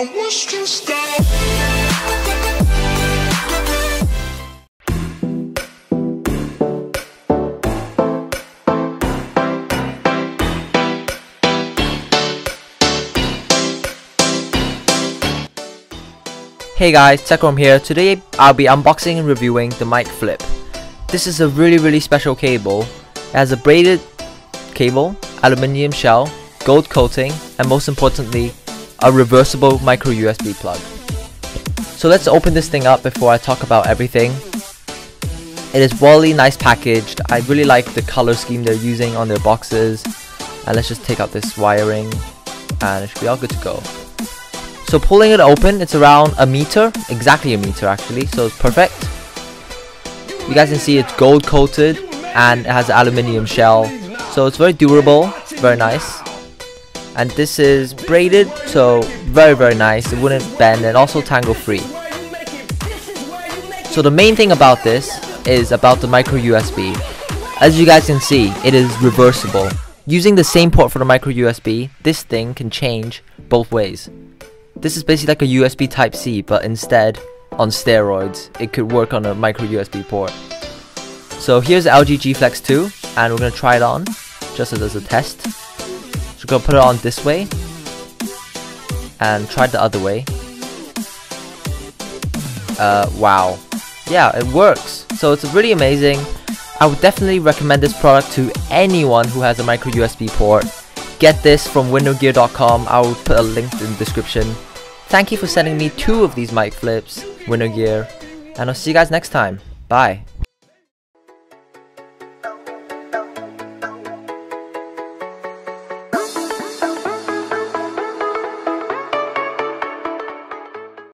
I was stressed out. Hey guys, TechRoam here. Today I'll be unboxing and reviewing the MicFlip. This is a really special cable. It has a braided cable, aluminium shell, gold coating, and most importantly, a reversible micro USB plug. So let's open this thing up before I talk about everything. It is really nice packaged. I really like the color scheme they're using on their boxes. And let's just take out this wiring and it should be all good to go. So pulling it open, it's around a meter, exactly a meter actually, so it's perfect. You guys can see it's gold coated and it has an aluminium shell, so it's very durable, very nice. And this is braided, so very nice, it wouldn't bend and also tangle free. So the main thing about this is about the micro USB. As you guys can see, it is reversible. Using the same port for the micro USB, this thing can change both ways. This is basically like a USB Type-C, but instead, on steroids, it could work on a micro USB port. So here's the LG G Flex 2, and we're going to try it on, just as a test. So we're going to put it on this way, and try it the other way. Wow. Yeah, it works. So it's really amazing. I would definitely recommend this product to anyone who has a micro USB port. Get this from windowgear.com. I will put a link in the description. Thank you for sending me 2 of these MicFlips, Window Gear, and I'll see you guys next time. Bye.